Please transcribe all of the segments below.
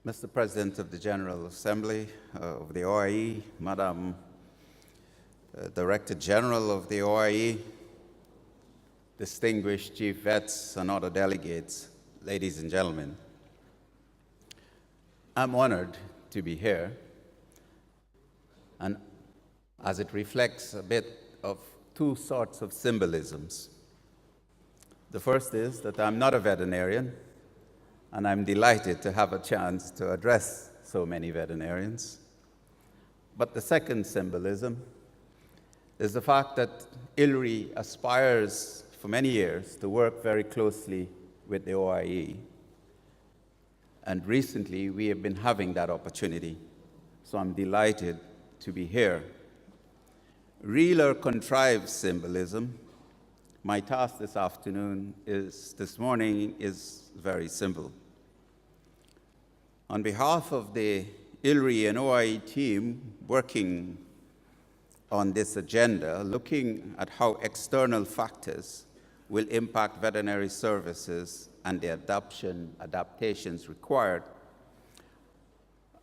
Mr. President of the General Assembly of the OIE, Madam Director General of the OIE, distinguished chief vets and other delegates, ladies and gentlemen, I'm honored to be here, and as it reflects a bit of two sorts of symbolisms. The first is that I'm not a veterinarian, and I'm delighted to have a chance to address so many veterinarians. But the second symbolism is the fact that ILRI aspires for many years to work very closely with the OIE. And recently, we have been having that opportunity, so I'm delighted to be here. Real or contrived symbolism, my task this morning is very simple. On behalf of the ILRI and OIE team working on this agenda, looking at how external factors will impact veterinary services and the adaptations required,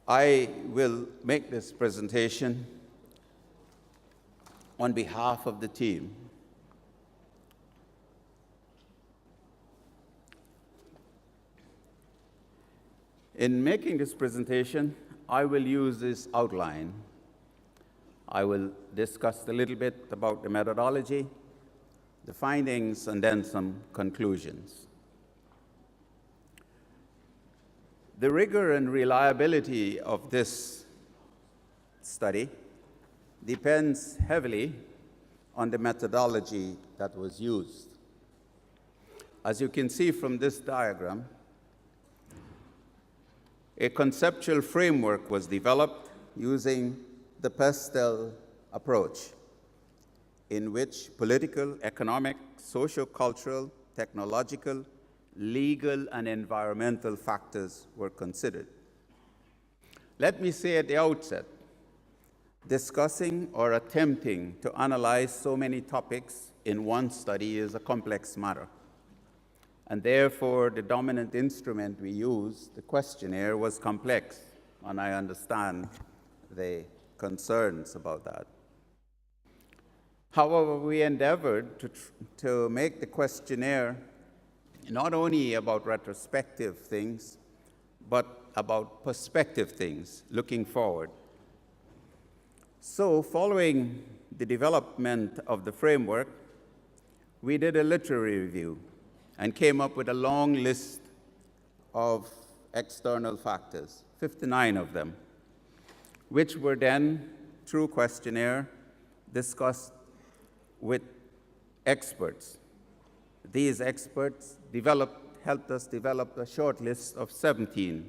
I will make this presentation on behalf of the team. In making this presentation, I will use this outline. I will discuss a little bit about the methodology, the findings, and then some conclusions. The rigor and reliability of this study depends heavily on the methodology that was used. As you can see from this diagram, a conceptual framework was developed using the PESTEL approach, in which political, economic, socio-cultural, technological, legal, and environmental factors were considered. Let me say at the outset, discussing or attempting to analyze so many topics in one study is a complex matter. And therefore, the dominant instrument we used, the questionnaire, was complex, and I understand the concerns about that. However, we endeavored to make the questionnaire not only about retrospective things, but about prospective things, looking forward. So, following the development of the framework, we did a literary review and came up with a long list of external factors, 59 of them, which were then, through questionnaire, discussed with experts. These experts helped us develop a short list of 17,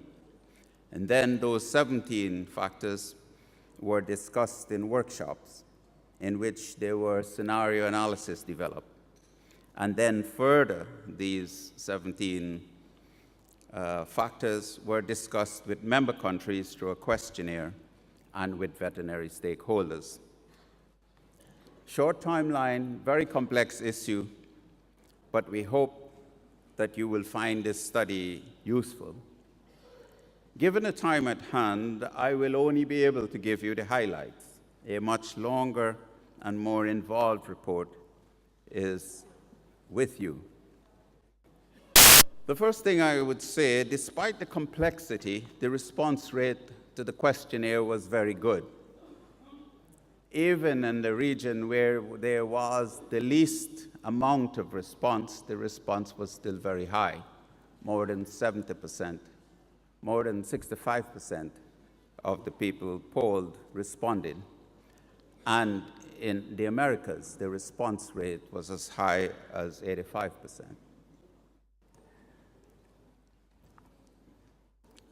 and then those 17 factors were discussed in workshops in which there were scenario analysis developed. And then further, these 17 factors were discussed with member countries through a questionnaire and with veterinary stakeholders. Short timeline, very complex issue, but we hope that you will find this study useful. Given the time at hand, I will only be able to give you the highlights. A much longer and more involved report is with you. The first thing I would say, despite the complexity, the response rate to the questionnaire was very good. Even in the region where there was the least amount of response, the response was still very high, more than 70%, more than 65% of the people polled responded. And in the Americas, the response rate was as high as 85%.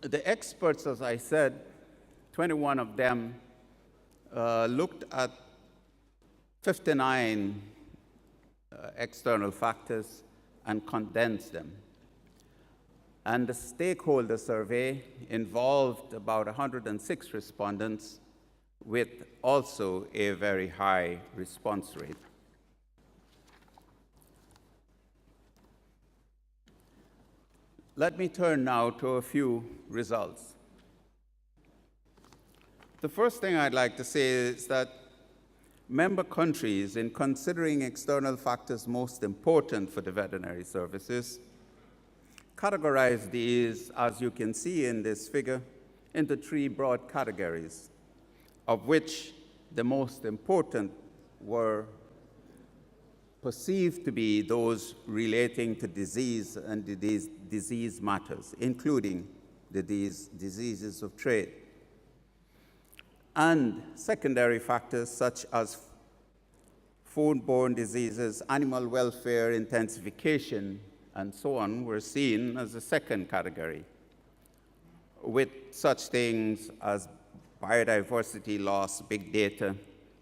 The experts, as I said, 21 of them looked at 59 external factors and condensed them. And the stakeholder survey involved about 106 respondents with also a very high response rate. Let me turn now to a few results. The first thing I'd like to say is that member countries, in considering external factors most important for the veterinary services, categorize these, as you can see in this figure, into three broad categories, of which the most important were perceived to be those relating to disease and disease matters, including the diseases of trade, and secondary factors such as foodborne diseases, animal welfare, intensification, and so on were seen as the second category, with such things as biodiversity loss, big data,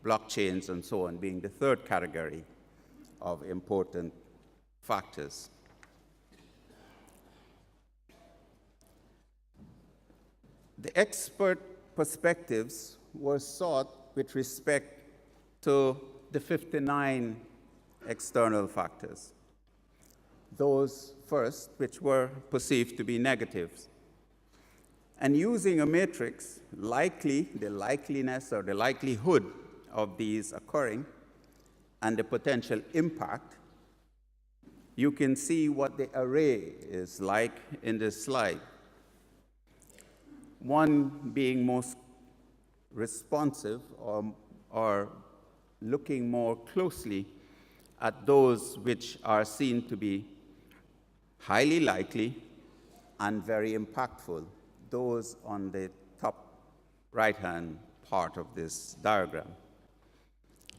blockchains, and so on being the third category of important factors. The expert perspectives were sought with respect to the 59 external factors. Those first, which were perceived to be negatives. And using a matrix, the likeliness or the likelihood of these occurring and the potential impact, you can see what the array is like in this slide. One being most responsive or looking more closely at those which are seen to be highly likely and very impactful, those on the top right-hand part of this diagram.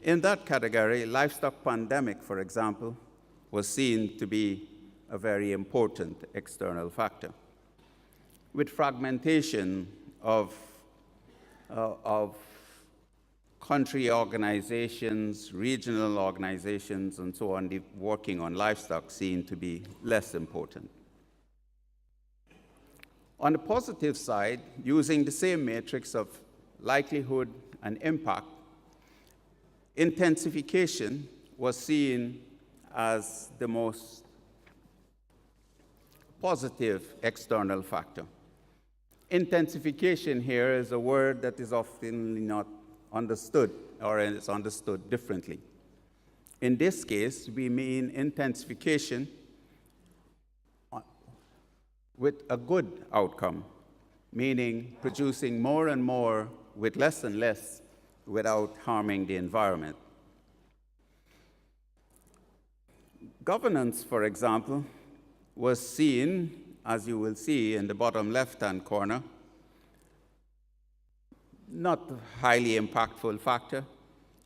In that category, livestock pandemic, for example, was seen to be a very important external factor. With fragmentation of country organizations, regional organizations, and so on, working on livestock seen to be less important. On the positive side, using the same matrix of likelihood and impact, intensification was seen as the most positive external factor. Intensification here is a word that is often not understood, or is understood differently. In this case, we mean intensification with a good outcome, meaning producing more and more with less and less without harming the environment. Governance, for example, was seen, as you will see in the bottom left-hand corner, not a highly impactful factor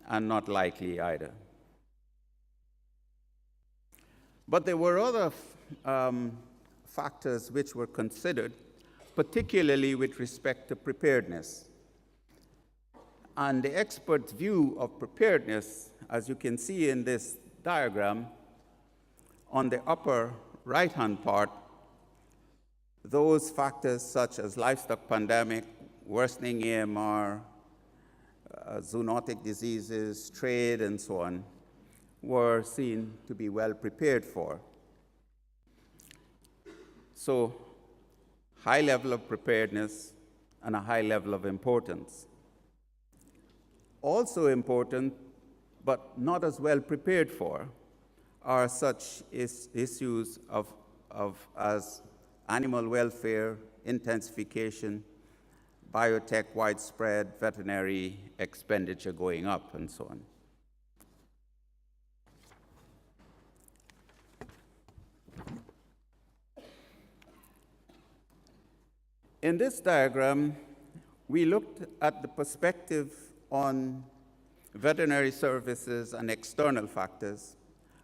and not likely either. But there were other factors which were considered, particularly with respect to preparedness. And the expert's view of preparedness, as you can see in this diagram, on the upper right-hand part, those factors such as livestock pandemic, worsening AMR, zoonotic diseases, trade, and so on, were seen to be well prepared for. So, high level of preparedness and a high level of importance. Also important, but not as well prepared for, are such issues as animal welfare, intensification, biotech widespread, veterinary expenditure going up, and so on. In this diagram, we looked at the perspective on veterinary services and external factors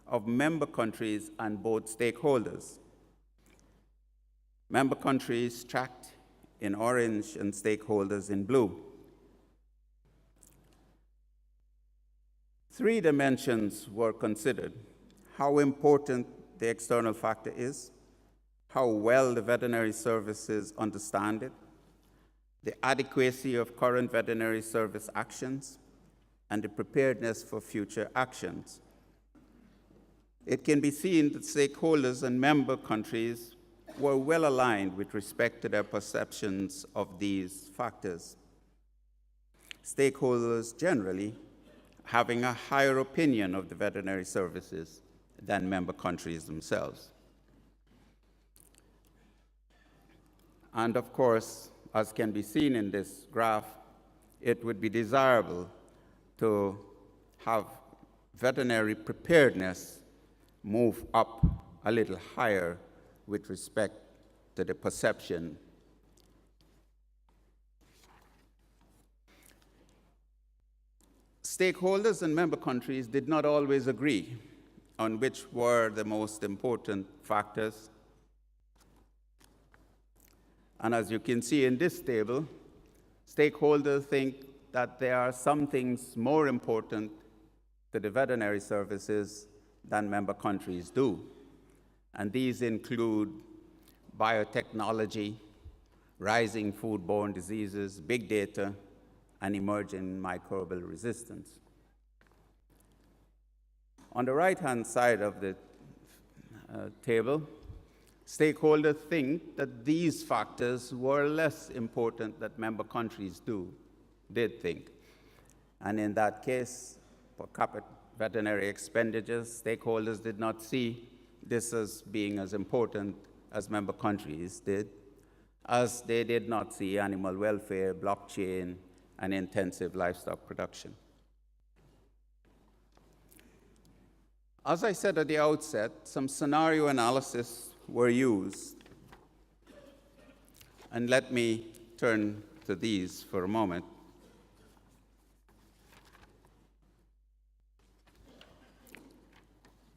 of member countries and both stakeholders. Member countries tracked in orange and stakeholders in blue. Three dimensions were considered: how important the external factor is, how well the veterinary services understand it, the adequacy of current veterinary service actions, and the preparedness for future actions. It can be seen that stakeholders and member countries were well aligned with respect to their perceptions of these factors. stakeholders generally having a higher opinion of the veterinary services than member countries themselves. And of course, as can be seen in this graph, it would be desirable to have veterinary preparedness move up a little higher with respect to the perception. Stakeholders and member countries did not always agree on which were the most important factors. And as you can see in this table, stakeholders think that there are some things more important to the veterinary services than member countries do. And these include biotechnology, rising foodborne diseases, big data, and emerging microbial resistance. On the right-hand side of the table, stakeholders think that these factors were less important than member countries did think. And in that case, per capita veterinary expenditures, stakeholders did not see this as being as important as member countries did, as they did not see animal welfare, blockchain, and intensive livestock production. As I said at the outset, some scenario analysis were used. And let me turn to these for a moment.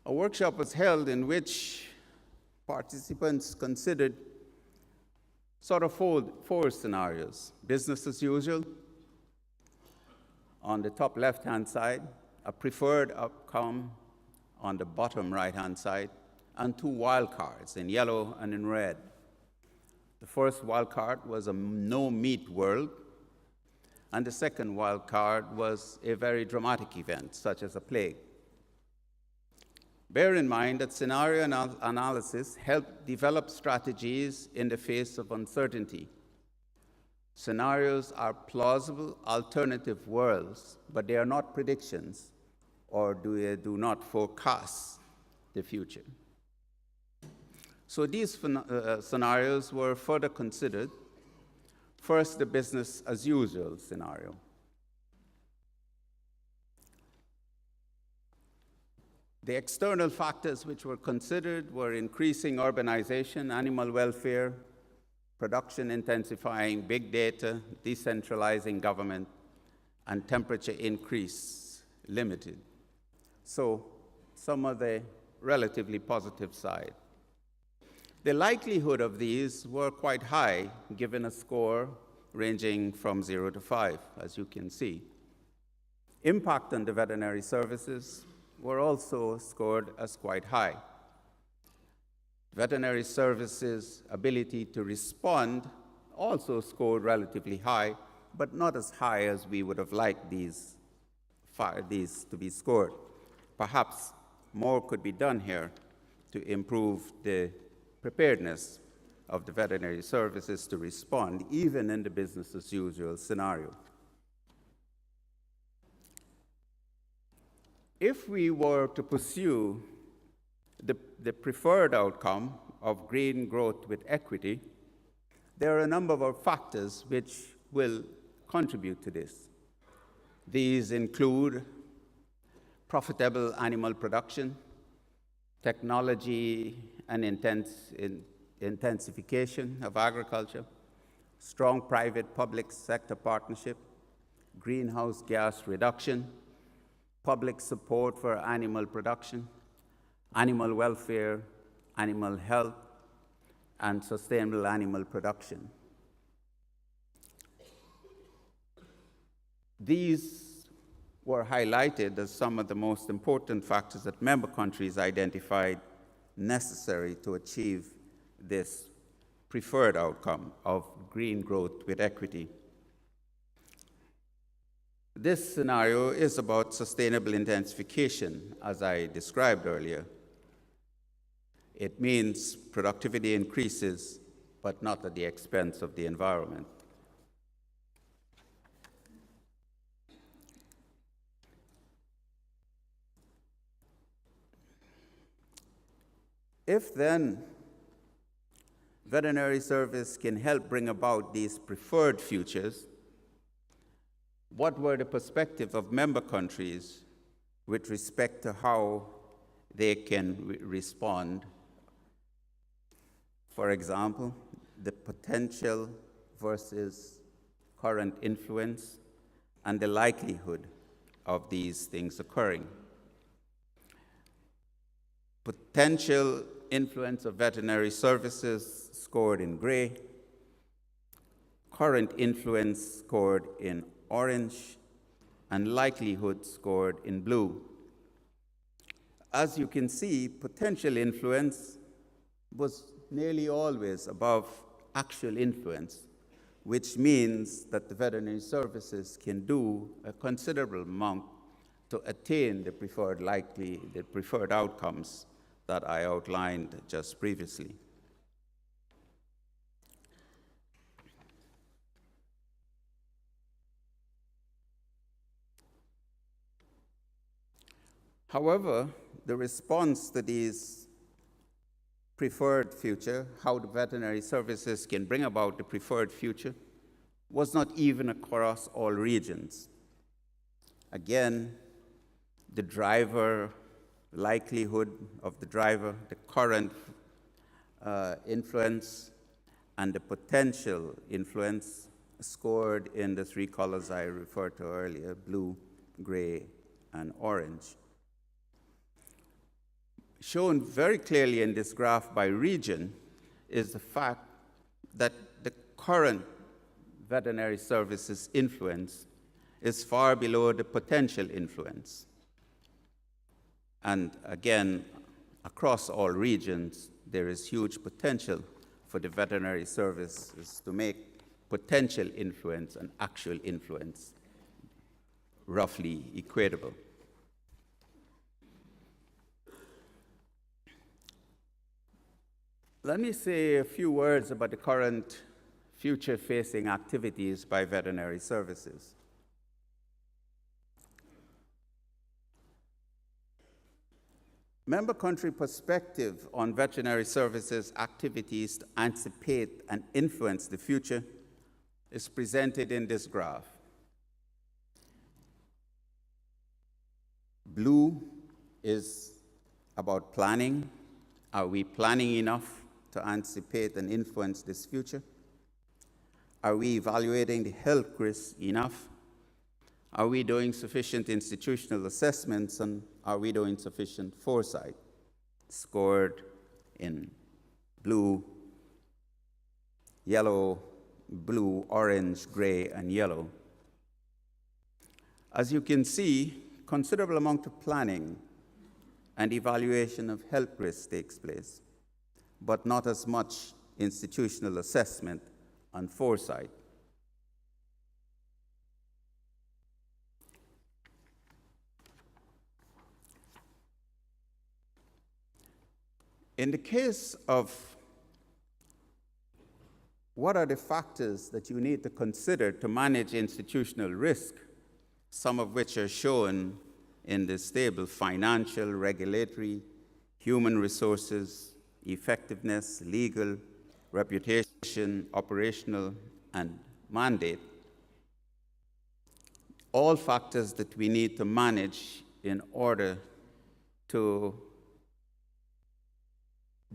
A workshop was held in which participants considered sort of four scenarios. Business as usual, on the top left-hand side, a preferred outcome on the bottom right-hand side, and two wildcards in yellow and in red. The first wildcard was a no-meat world, and the second wildcard was a very dramatic event, such as a plague. Bear in mind that scenario analysis helped develop strategies in the face of uncertainty. Scenarios are plausible alternative worlds, but they are not predictions, or do not forecast the future. So these scenarios were further considered. First, the business as usual scenario. The external factors which were considered were increasing urbanization, animal welfare, production intensifying, big data, decentralizing government, and temperature increase limited. So some of the relatively positive side. The likelihood of these were quite high, given a score ranging from 0 to 5, as you can see. Impact on the veterinary services were also scored as quite high. Veterinary services' ability to respond also scored relatively high, but not as high as we would have liked these to be scored. Perhaps more could be done here to improve the preparedness of the veterinary services to respond, even in the business as usual scenario. If we were to pursue the preferred outcome of green growth with equity, there are a number of factors which will contribute to this. These include profitable animal production, technology and intensification of agriculture, strong private-public sector partnership, greenhouse gas reduction, public support for animal production, animal welfare, animal health, and sustainable animal production. These were highlighted as some of the most important factors that member countries identified necessary to achieve this preferred outcome of green growth with equity. This scenario is about sustainable intensification, as I described earlier. It means productivity increases, but not at the expense of the environment. If then veterinary service can help bring about these preferred futures, what were the perspectives of member countries with respect to how they can respond? For example, the potential versus current influence and the likelihood of these things occurring. Potential influence of veterinary services scored in gray, current influence scored in orange, and likelihood scored in blue. As you can see, potential influence was nearly always above actual influence, which means that the veterinary services can do a considerable amount to attain the preferred outcomes that I outlined just previously. However, the response to these preferred future, how the veterinary services can bring about the preferred future, was not even across all regions. Again, the driver, likelihood of the driver, the current influence, and the potential influence scored in the three colors I referred to earlier, blue, gray, and orange. Shown very clearly in this graph by region is the fact that the current veterinary services influence is far below the potential influence. And again, across all regions, there is huge potential for the veterinary services to make potential influence and actual influence roughly equatable. Let me say a few words about the current future-facing activities by veterinary services. Member country perspective on veterinary services activities to anticipate and influence the future is presented in this graph. Blue is about planning. Are we planning enough to anticipate and influence this future? Are we evaluating the health risks enough? Are we doing sufficient institutional assessments, and are we doing sufficient foresight? Scored in blue, yellow, blue, orange, gray, and yellow. As you can see, considerable amount of planning and evaluation of health risks takes place, but not as much institutional assessment and foresight. In the case of what are the factors that you need to consider to manage institutional risk, some of which are shown in this table: financial, regulatory, human resources, effectiveness, legal, reputation, operational, and mandate. All factors that we need to manage in order to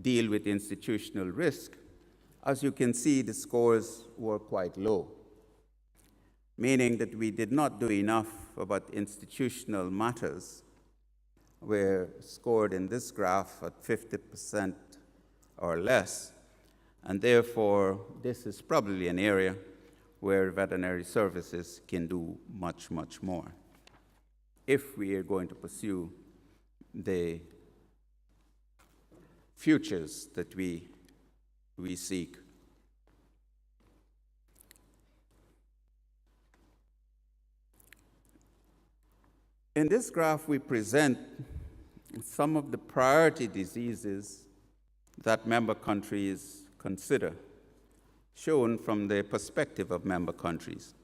deal with institutional risk. As you can see, the scores were quite low, meaning that we did not do enough about institutional matters. We're scored in this graph at 50% or less, and therefore this is probably an area where veterinary services can do much, much more if we are going to pursue the futures that we seek. In this graph, we present some of the priority diseases that member countries consider, shown from the perspective of member countries.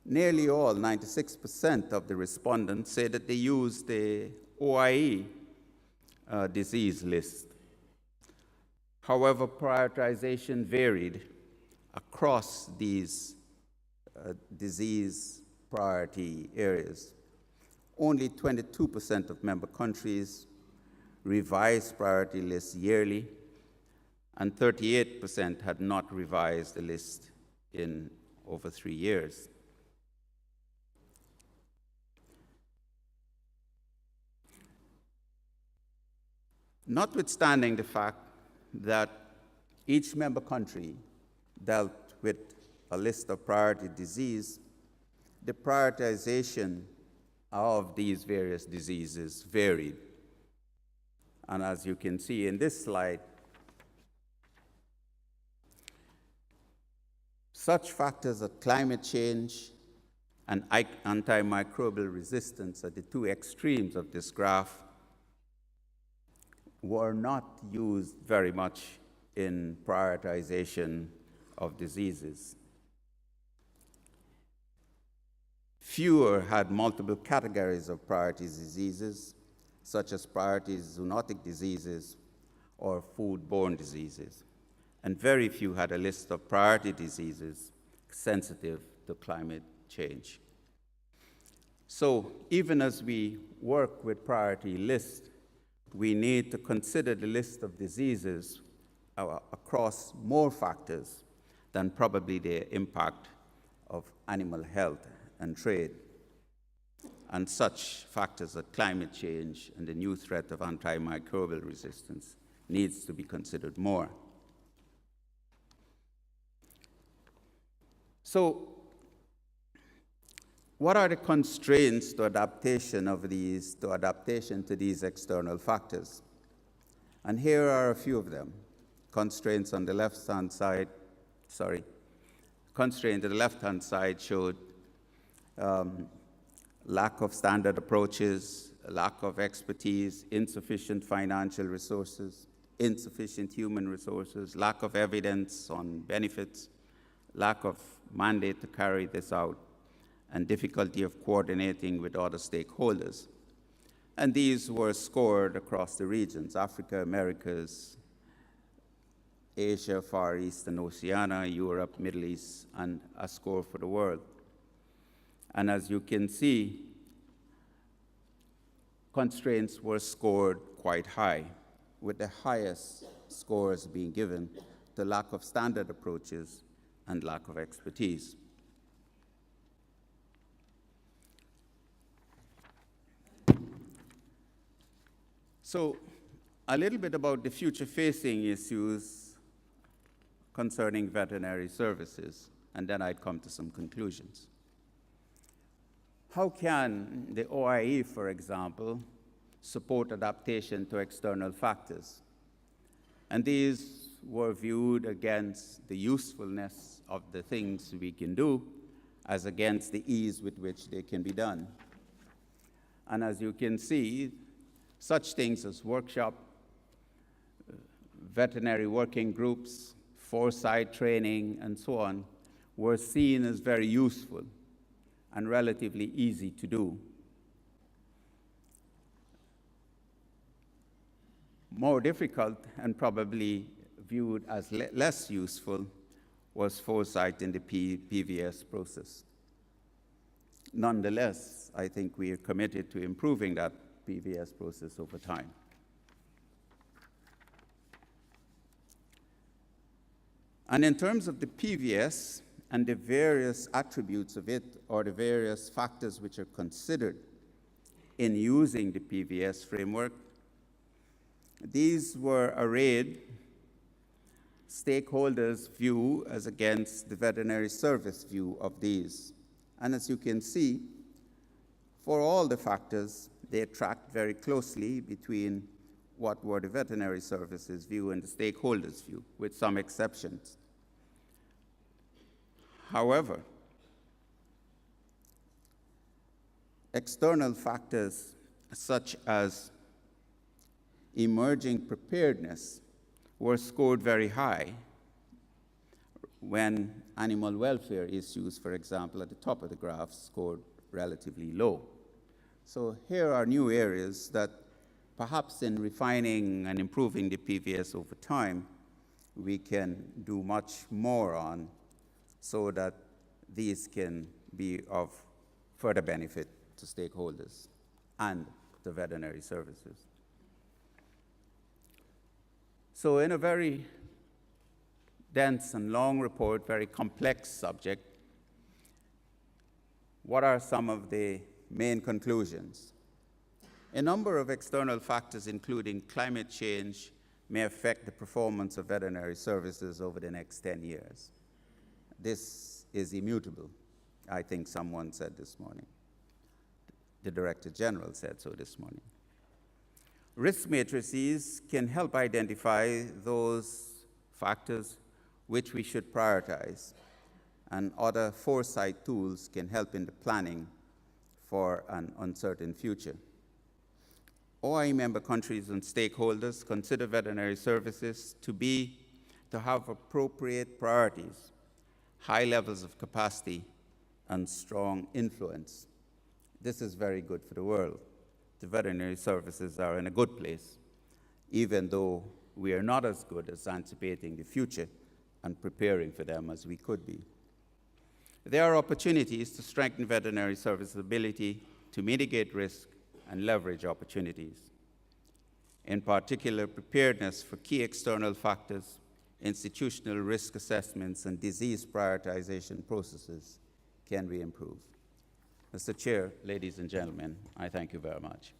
Nearly all, 96% of the respondents say that they use the OIE disease list However, prioritization varied across these disease priority areas. Only 22% of member countries revised priority lists yearly, and 38% had not revised the list in over 3 years. Notwithstanding the fact that each member country dealt with a list of priority disease, the prioritization of these various diseases varied. And as you can see in this slide, such factors as climate change and antimicrobial resistance at the two extremes of this graph were not used very much in prioritization of diseases. Fewer had multiple categories of priority diseases, such as priority zoonotic diseases or foodborne diseases. And very few had a list of priority diseases sensitive to climate change. So even as we work with priority lists, we need to consider the list of diseases across more factors than probably the impact of animal health and trade. And such factors as climate change and the new threat of antimicrobial resistance needs to be considered more. So, what are the constraints to adaptation to these external factors? And here are a few of them. Constraints on the left-hand side, constraint on the left-hand side showed lack of standard approaches, lack of expertise, insufficient financial resources, insufficient human resources, lack of evidence on benefits, lack of mandate to carry this out, and difficulty of coordinating with other stakeholders. And these were scored across the regions: Africa, Americas, Asia, Far East, and Oceania, Europe, Middle East, and a score for the world. And as you can see, constraints were scored quite high, with the highest scores being given to lack of standard approaches and lack of expertise. So, a little bit about the future-facing issues concerning veterinary services, and then I'd come to some conclusions. How can the OIE, for example, support adaptation to external factors? And these were viewed against the usefulness of the things we can do as against the ease with which they can be done. And as you can see, such things as workshop, veterinary working groups, foresight training, and so on, were seen as very useful and relatively easy to do. More difficult and probably viewed as less useful was foresight in the PVS process. Nonetheless, I think we are committed to improving that PVS process over time. And in terms of the PVS and the various attributes of it, or the various factors which are considered in using the PVS framework, these were arrayed stakeholders' view as against the veterinary service view of these. And as you can see, for all the factors, they tracked very closely between what were the veterinary services view and the stakeholders' view, with some exceptions. However, external factors such as emerging preparedness were scored very high when animal welfare issues, for example, at the top of the graph, scored relatively low. So here are new areas that perhaps in refining and improving the PVS over time we can do much more on so that these can be of further benefit to stakeholders and to veterinary services. So in a very dense and long report, very complex subject, what are some of the main conclusions? A number of external factors, including climate change, may affect the performance of veterinary services over the next 10 years. This is immutable, I think someone said this morning. The Director General said so this morning. Risk matrices can help identify those factors which we should prioritize, and other foresight tools can help in the planning for an uncertain future. OIE member countries and stakeholders consider veterinary services to have appropriate priorities, high levels of capacity, and strong influence. This is very good for the world. The veterinary services are in a good place, even though we are not as good as anticipating the future and preparing for them as we could be. There are opportunities to strengthen veterinary services' ability to mitigate risk and leverage opportunities. In particular, preparedness for key external factors, institutional risk assessments, and disease prioritization processes can be improved. Mr. Chair, ladies and gentlemen, I thank you very much.